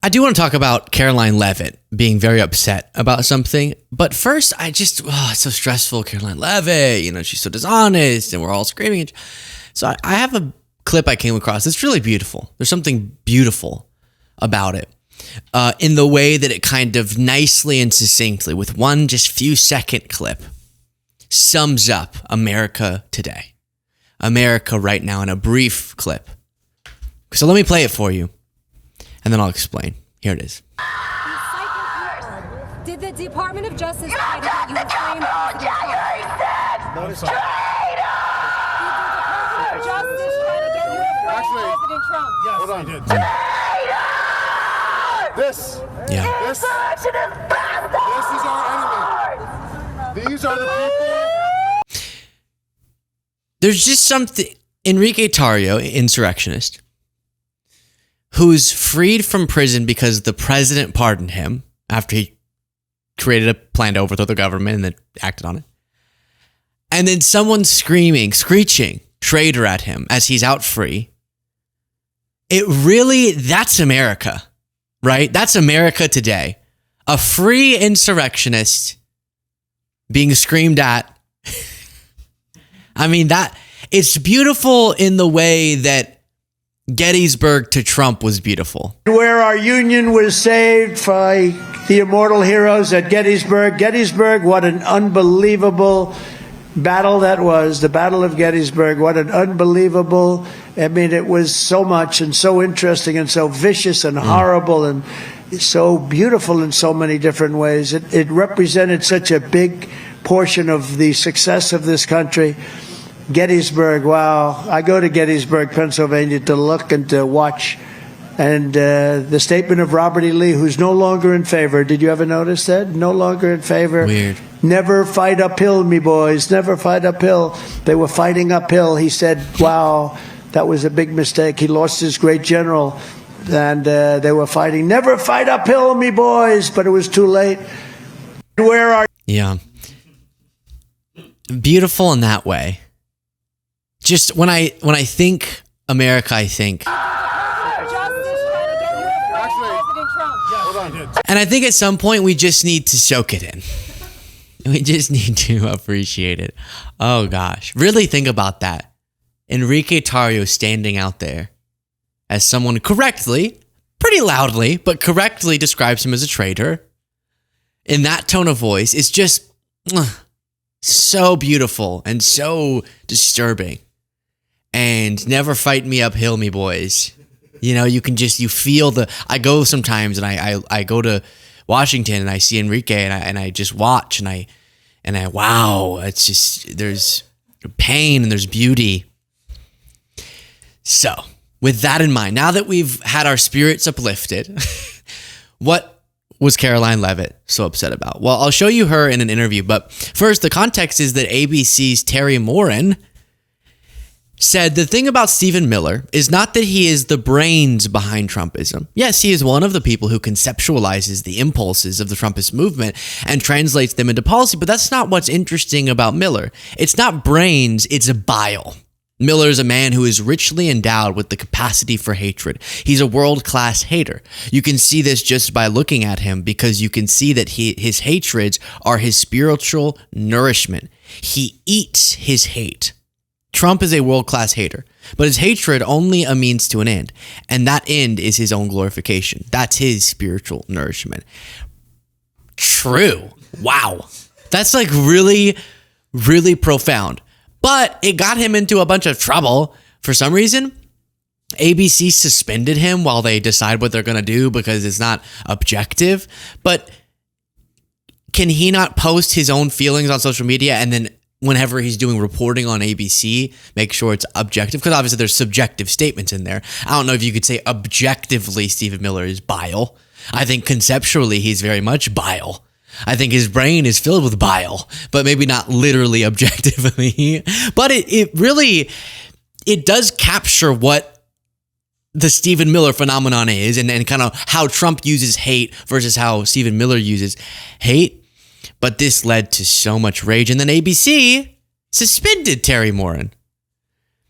I do want to talk about Karoline Leavitt being very upset about something. But first, it's so stressful. Karoline Leavitt, she's so dishonest and we're all screaming. So I have a clip I came across. It's really beautiful. There's something beautiful about it in the way that it kind of nicely and succinctly, with one just few second clip, sums up America today. America right now in a brief clip. So let me play it for you. And then I'll explain. Here it is. Did the Department of Justice try to get you framed January 6th? Did the Department of Justice try to get you framed President Trump? Yes, hold on. They did. This is our enemy. These are the people. There's just something. Enrique Tarrio, insurrectionist, who's freed from prison because the president pardoned him after he created a plan to overthrow the government and then acted on it. And then someone screeching traitor at him as he's out free. That's America, right? That's America today. A free insurrectionist being screamed at. I mean, it's beautiful in the way that Gettysburg to Trump was beautiful. Where our union was saved by the immortal heroes at Gettysburg. Gettysburg, what an unbelievable battle that was. The Battle of Gettysburg, what an unbelievable, it was so much and so interesting and so vicious and horrible and so beautiful in so many different ways. It represented such a big portion of the success of this country. Gettysburg, wow. I go to Gettysburg, Pennsylvania to look and to watch. And the statement of Robert E. Lee, who's no longer in favor. Did you ever notice that? No longer in favor. Weird. Never fight uphill, me boys. Never fight uphill. They were fighting uphill. He said, wow, that was a big mistake. He lost his great general. And they were fighting. Never fight uphill, me boys. But it was too late. Where are you? Yeah. Beautiful in that way. Just when I think America, I think. And I think at some point we just need to soak it in. We just need to appreciate it. Oh gosh. Really think about that. Enrique Tarrio standing out there as someone correctly, pretty loudly, but correctly describes him as a traitor. In that tone of voice, it's just so beautiful and so disturbing. And never fight me uphill, me boys. You feel I go sometimes and I go to Washington and I see Enrique and I just watch and I wow, it's just, there's pain and there's beauty. So with that in mind, now that we've had our spirits uplifted, what was Karoline Leavitt so upset about? Well, I'll show you her in an interview, but first, the context is that ABC's Terry Morin said the thing about Stephen Miller is not that he is the brains behind Trumpism. Yes, he is one of the people who conceptualizes the impulses of the Trumpist movement and translates them into policy, but that's not what's interesting about Miller. It's not brains, it's a bile. Miller is a man who is richly endowed with the capacity for hatred. He's a world-class hater. You can see this just by looking at him because you can see that his hatreds are his spiritual nourishment. He eats his hate. Trump is a world-class hater, but his hatred only a means to an end, and that end is his own glorification. That's his spiritual nourishment. True. Wow. That's really, really profound. But it got him into a bunch of trouble for some reason. ABC suspended him while they decide what they're going to do because it's not objective. But can he not post his own feelings on social media and then whenever he's doing reporting on ABC, make sure it's objective? Because obviously there's subjective statements in there. I don't know if you could say objectively Stephen Miller is bile. I think conceptually he's very much bile. I think his brain is filled with bile, but maybe not literally objectively. But it really does capture what the Stephen Miller phenomenon is and kind of how Trump uses hate versus how Stephen Miller uses hate. But this led to so much rage. And then ABC suspended Terry Morin.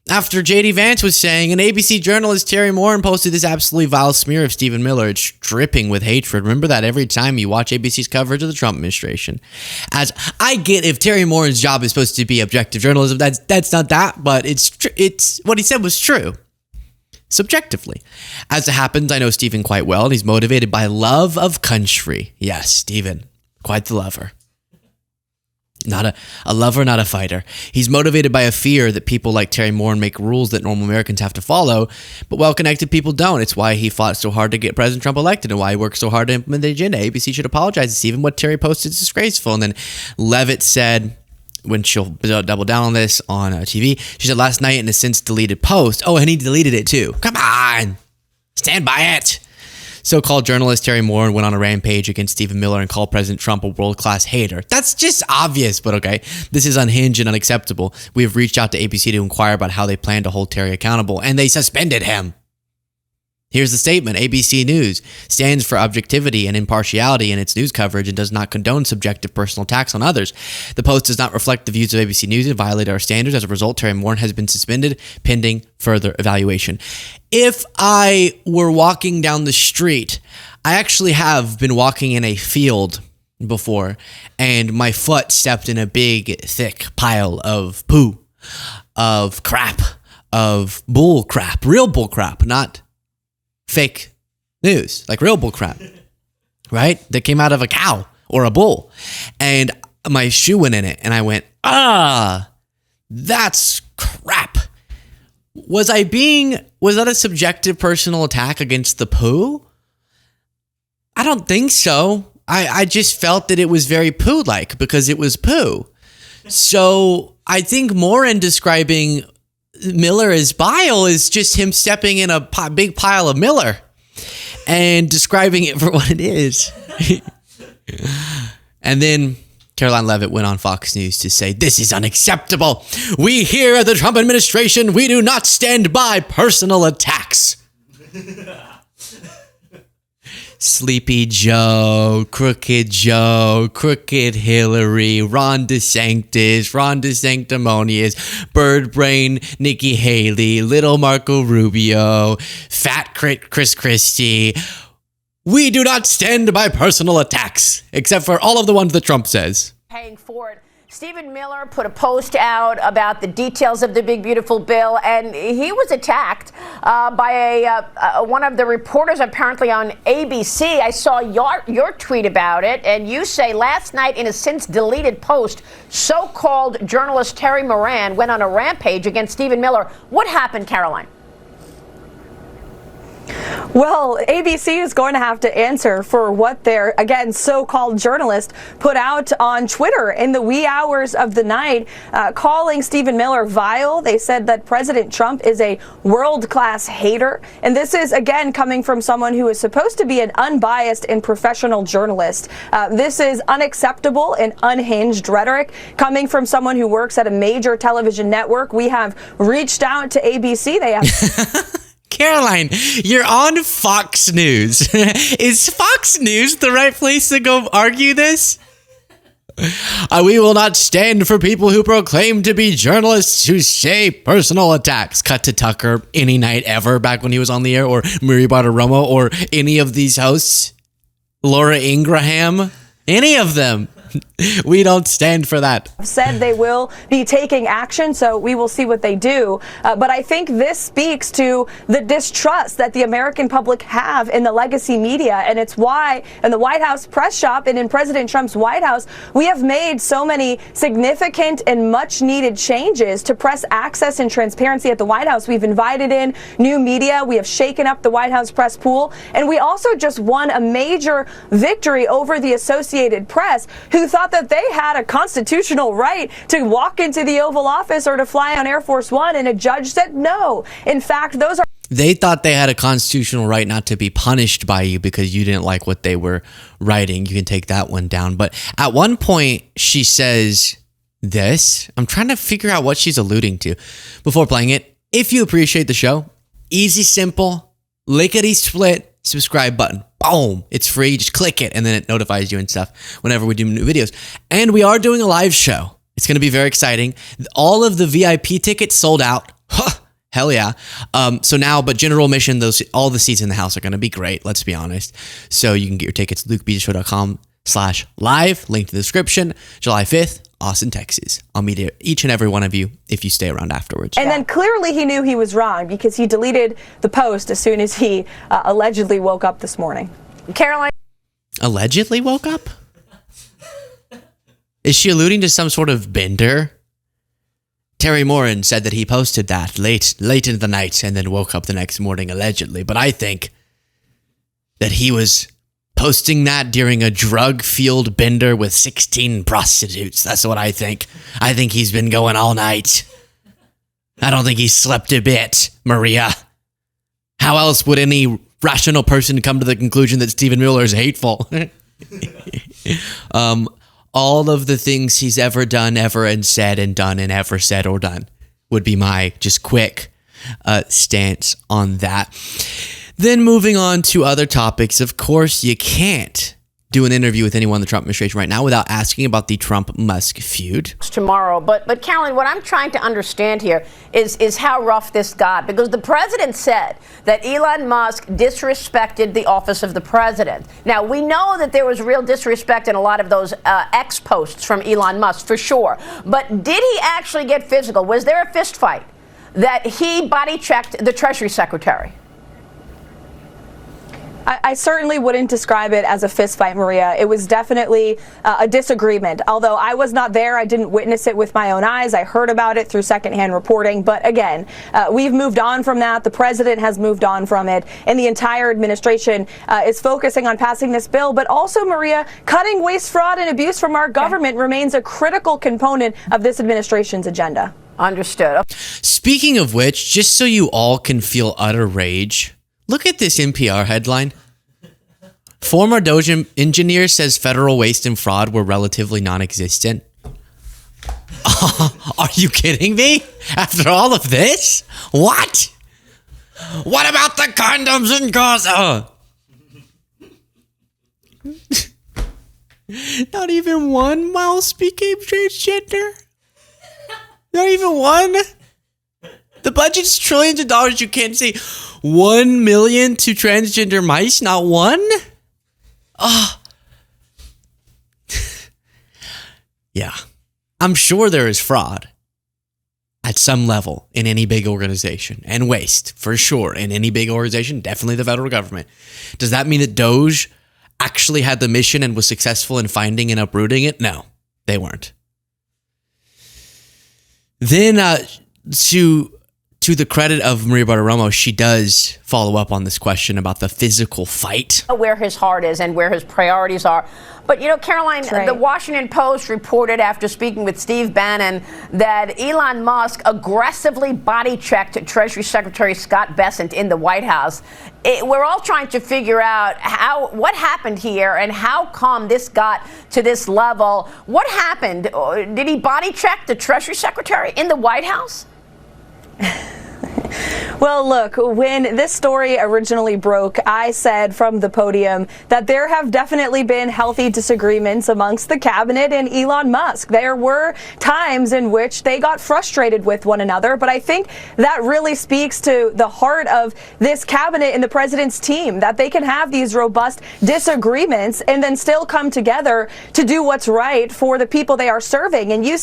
after JD Vance was saying, an ABC journalist, Terry Moran, posted this absolutely vile smear of Stephen Miller. It's dripping with hatred. Remember that every time you watch ABC's coverage of the Trump administration. As I get, if Terry Moran's job is supposed to be objective journalism, that's not that, but it's what he said was true. Subjectively. As it happens, I know Stephen quite well, and he's motivated by love of country. Yes, Stephen, quite the lover. Not a lover, not a fighter. He's motivated by a fear that people like Terry Moran make rules that normal Americans have to follow, but well-connected people don't. It's why he fought so hard to get President Trump elected and why he worked so hard to implement the agenda. ABC should apologize to Stephen. What Terry posted is disgraceful. And then Leavitt said, when she'll double down on this on TV, she said last night in a since deleted post, oh, and he deleted it too. Come on, stand by it. So-called journalist Terry Moran went on a rampage against Stephen Miller and called President Trump a world-class hater. That's just obvious, but okay. This is unhinged and unacceptable. We have reached out to ABC to inquire about how they plan to hold Terry accountable, and they suspended him. Here's the statement. ABC News stands for objectivity and impartiality in its news coverage and does not condone subjective personal attacks on others. The post does not reflect the views of ABC News and violate our standards. As a result, Terry Moran has been suspended pending further evaluation. If I were walking down the street, I actually have been walking in a field before, and my foot stepped in a big, thick pile of poo, of crap, of bull crap, real bull crap, not fake news, like real bull crap, right? That came out of a cow or a bull. And my shoe went in it and I went, that's crap. Was that a subjective personal attack against the poo? I don't think so. I just felt that it was very poo-like because it was poo. So I think Moran describing Miller as bile is just him stepping in a big pile of Miller and describing it for what it is. And then Karoline Leavitt went on Fox News to say, this is unacceptable. We here at the Trump administration, we do not stand by personal attacks. Sleepy Joe, Crooked Hillary, Ron DeSantis, Ron DeSanctimonious, Bird Brain, Nikki Haley, Little Marco Rubio, Fat Chris Christie. We do not stand by personal attacks, except for all of the ones that Trump says. Paying for it. Stephen Miller put a post out about the details of the big, beautiful bill, and he was attacked by one of the reporters apparently on ABC. I saw your tweet about it, and you say last night in a since deleted post, so-called journalist Terry Moran went on a rampage against Stephen Miller. What happened, Karoline? Well, ABC is going to have to answer for what their, again, so-called journalist put out on Twitter in the wee hours of the night, calling Stephen Miller vile. They said that President Trump is a world-class hater. And this is, again, coming from someone who is supposed to be an unbiased and professional journalist. This is unacceptable and unhinged rhetoric coming from someone who works at a major television network. We have reached out to ABC. They have... Karoline, you're on Fox News. Is Fox News the right place to go argue this? We will not stand for people who proclaim to be journalists who say personal attacks. Cut to Tucker any night ever back when he was on the air, or Maria Bartiromo, or any of these hosts. Laura Ingraham, any of them. We don't stand for that. Said they will be taking action, so we will see what they do. But I think this speaks to the distrust that the American public have in the legacy media, and it's why in the White House press shop and in President Trump's White House, we have made so many significant and much-needed changes to press access and transparency at the White House. We've invited in new media. We have shaken up the White House press pool, and we also just won a major victory over the Associated Press, who thought that they had a constitutional right to walk into the Oval Office or to fly on Air Force One, and a judge said no. In fact, those are... They thought they had a constitutional right not to be punished by you because you didn't like what they were writing. You can take that one down. But at one point, she says this. I'm trying to figure out what she's alluding to before playing it. If you appreciate the show, easy, simple, lickety-split, subscribe button. Boom. It's free. Just click it and then it notifies you and stuff whenever we do new videos. And we are doing a live show. It's going to be very exciting. All of the VIP tickets sold out. Huh. Hell yeah. So now, but general admission, all the seats in the house are going to be great. Let's be honest. So you can get your tickets at lukebshow.com/live. Link to the description. July 5th, Austin, Texas. I'll meet each and every one of you if you stay around afterwards. And then clearly he knew he was wrong because he deleted the post as soon as he allegedly woke up this morning. Karoline. Allegedly woke up? Is she alluding to some sort of bender? Terry Morin said that he posted that late into the night and then woke up the next morning, allegedly. But I think that he was posting that during a drug-fueled bender with 16 prostitutes. That's what I think. I think he's been going all night. I don't think he slept a bit, Maria. How else would any rational person come to the conclusion that Stephen Miller is hateful? All of the things he's ever done, ever and said and done and ever said or done would be my just quick stance on that. Then moving on to other topics, of course, you can't do an interview with anyone in the Trump administration right now without asking about the Trump-Musk feud. Tomorrow, but Karoline, what I'm trying to understand here is how rough this got, because the president said that Elon Musk disrespected the office of the president. Now, we know that there was real disrespect in a lot of those X posts from Elon Musk, for sure, but did he actually get physical? Was there a fist fight that he body-checked the Treasury Secretary? I certainly wouldn't describe it as a fistfight, Maria. It was definitely a disagreement. Although I was not there, I didn't witness it with my own eyes. I heard about it through secondhand reporting. But again, we've moved on from that. The president has moved on from it. And the entire administration is focusing on passing this bill. But also, Maria, cutting waste, fraud, and abuse from our government remains a critical component of this administration's agenda. Understood. Speaking of which, just so you all can feel utter rage, look at this NPR headline. Former Doge engineer says federal waste and fraud were relatively non-existent. Are you kidding me? After all of this? What? What about the condoms in Gaza? Not even one mouse became transgender? Not even one? The budget's trillions of dollars. You can't say 1 million to transgender mice, not one? Yeah. I'm sure there is fraud at some level in any big organization, and waste for sure in any big organization, definitely the federal government. Does that mean that Doge actually had the mission and was successful in finding and uprooting it? No, they weren't. Then to the credit of Maria Bartiromo, she does follow up on this question about the physical fight. Where his heart is and where his priorities are. But, you know, Karoline, right. The Washington Post reported after speaking with Steve Bannon that Elon Musk aggressively body-checked Treasury Secretary Scott Bessent in the White House. We're all trying to figure out what happened here and how come this got to this level. What happened? Did he body-check the Treasury Secretary in the White House? Well, look, when this story originally broke, I said from the podium that there have definitely been healthy disagreements amongst the cabinet and Elon Musk. There were times in which they got frustrated with one another, but I think that really speaks to the heart of this cabinet and the president's team, that they can have these robust disagreements and then still come together to do what's right for the people they are serving. And you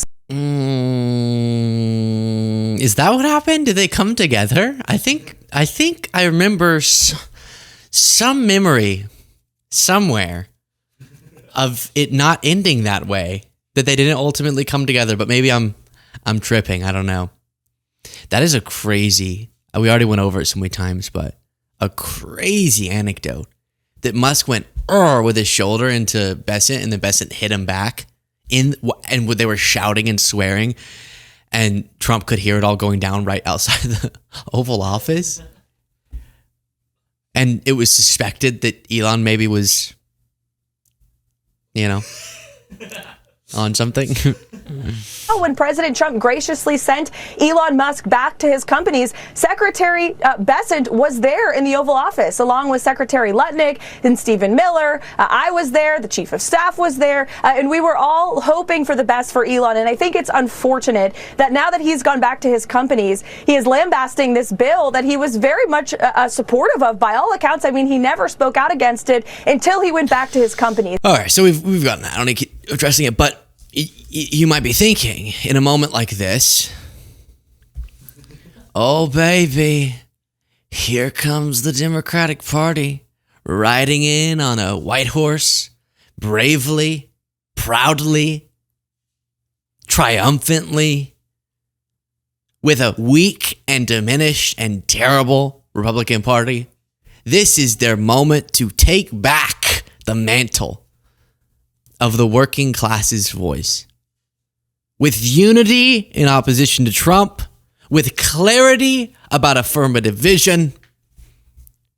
Is that what happened? Did they come together? I think I remember some memory somewhere of it not ending that way, that they didn't ultimately come together, but maybe I'm tripping. I don't know. That is a crazy, we already went over it so many times, but a crazy anecdote that Musk went with his shoulder into Bessent and then Bessent hit him back and they were shouting and swearing. And Trump could hear it all going down right outside the Oval Office. And it was suspected that Elon maybe was, on something. When President Trump graciously sent Elon Musk back to his companies, Secretary Bessent was there in the Oval Office, along with Secretary Lutnick and Stephen Miller. I was there, the Chief of Staff was there, and we were all hoping for the best for Elon. And I think it's unfortunate that now that he's gone back to his companies, he is lambasting this bill that he was very much supportive of by all accounts. I mean, he never spoke out against it until he went back to his companies. All right, so we've gotten that. I don't need to keep addressing it, but you might be thinking in a moment like this, oh baby, here comes the Democratic Party riding in on a white horse, bravely, proudly, triumphantly, with a weak and diminished and terrible Republican Party. This is their moment to take back the mantle of the working class's voice. With unity in opposition to Trump, with clarity about affirmative vision.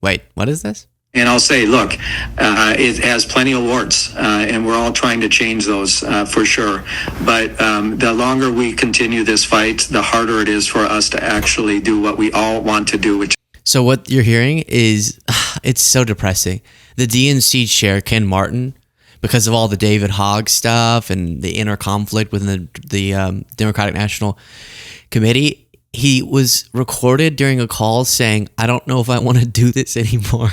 Wait, what is this? And I'll say, look, it has plenty of warts, and we're all trying to change those for sure. But the longer we continue this fight, the harder it is for us to actually do what we all want to do, which. So what you're hearing is, it's so depressing. The DNC chair, Ken Martin, because of all the David Hogg stuff and the inner conflict within the Democratic National Committee, he was recorded during a call saying, I don't know if I want to do this anymore.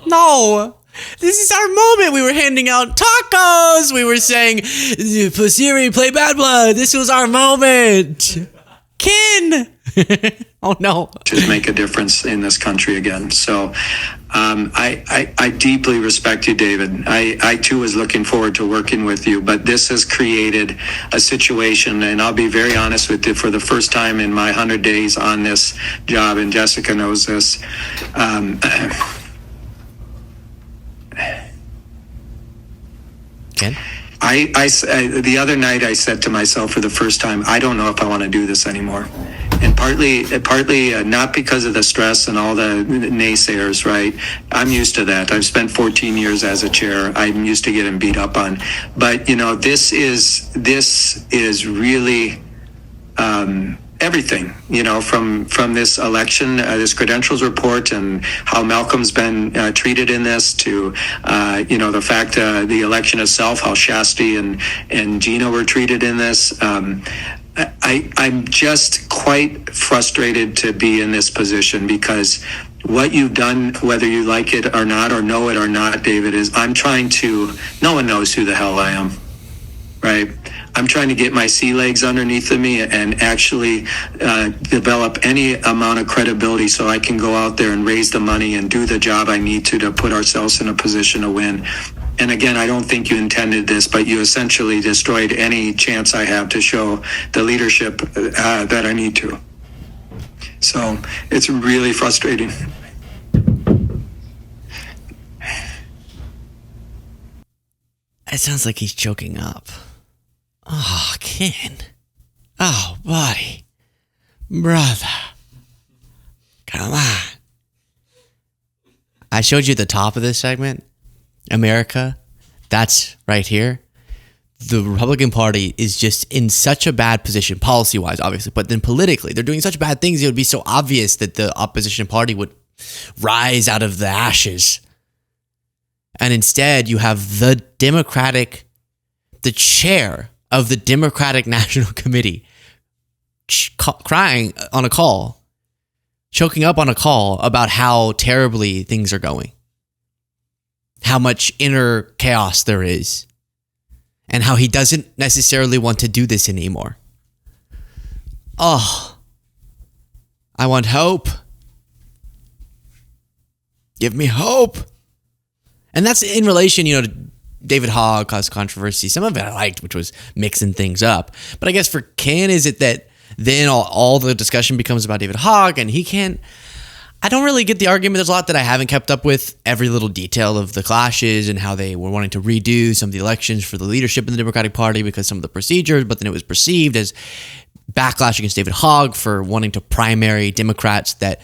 No, this is our moment. We were handing out tacos. We were saying, Siri, play Bad Blood. This was our moment. Ken. Oh no. Just make a difference in this country again. So I deeply respect you, David. I too was looking forward to working with you, but this has created a situation, and I'll be very honest with you, for the first time in my 100 days on this job, and Jessica knows this, Ken? The other night I said to myself for the first time, I don't know if I want to do this anymore. And partly not because of the stress and all the naysayers, right? I'm used to that. I've spent 14 years as a chair. I'm used to getting beat up on. But, you know, this is really everything, you know, from this election, this credentials report, and how Malcolm's been treated in this, to, you know, the fact the election itself, how Shasti and Gina were treated in this. I'm just quite frustrated to be in this position, because what you've done, whether you like it or not, or know it or not, David, is no one knows who the hell I am, right? I'm trying to get my sea legs underneath of me and actually develop any amount of credibility so I can go out there and raise the money and do the job I need to put ourselves in a position to win. And again, I don't think you intended this, but you essentially destroyed any chance I have to show the leadership that I need to. So it's really frustrating. It sounds like he's choking up. Oh, Ken. Oh, buddy. Brother. Come on. I showed you the top of this segment. America. That's right here. The Republican Party is just in such a bad position, policy-wise, obviously, but then politically, they're doing such bad things, it would be so obvious that the opposition party would rise out of the ashes. And instead, you have the chair of the Democratic National Committee crying on a call, choking up on a call about how terribly things are going, how much inner chaos there is, and how he doesn't necessarily want to do this anymore. Oh, I want hope. Give me hope. And that's in relation, you know, to David Hogg caused controversy. Some of it I liked, which was mixing things up. But I guess for Ken, is it that then all the discussion becomes about David Hogg and he can't... I don't really get the argument. There's a lot that I haven't kept up with, every little detail of the clashes and how they were wanting to redo some of the elections for the leadership in the Democratic Party because some of the procedures, but then it was perceived as backlash against David Hogg for wanting to primary Democrats that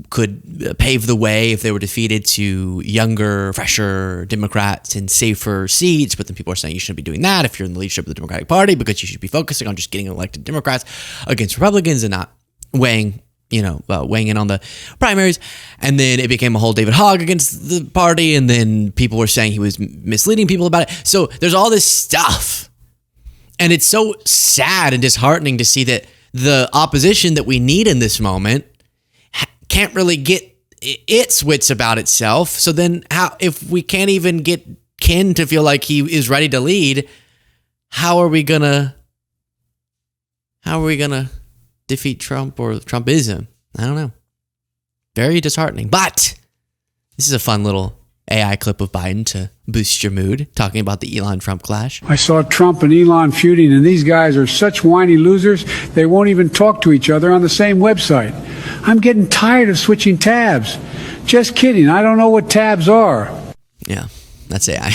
could pave the way if they were defeated to younger, fresher Democrats in safer seats. But then people are saying you shouldn't be doing that if you're in the leadership of the Democratic Party, because you should be focusing on just getting elected Democrats against Republicans and not weighing in on the primaries. And then it became a whole David Hogg against the party. And then people were saying he was misleading people about it. So there's all this stuff. And it's so sad and disheartening to see that the opposition that we need in this moment can't really get its wits about itself. So then how, if we can't even get Ken to feel like he is ready to lead, how are we gonna defeat Trump or Trumpism? I don't know. Very disheartening. But this is a fun little AI clip of Biden to boost your mood, talking about the Elon-Trump clash. I saw Trump and Elon feuding, and these guys are such whiny losers, they won't even talk to each other on the same website. I'm getting tired of switching tabs. Just kidding, I don't know what tabs are. Yeah, that's AI.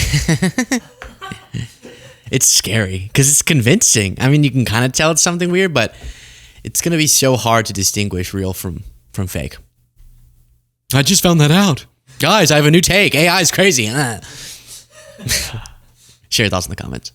It's scary because it's convincing. I mean, you can kind of tell it's something weird, but it's going to be so hard to distinguish real from fake. I just found that out. Guys, I have a new take. AI is crazy. Share your thoughts in the comments.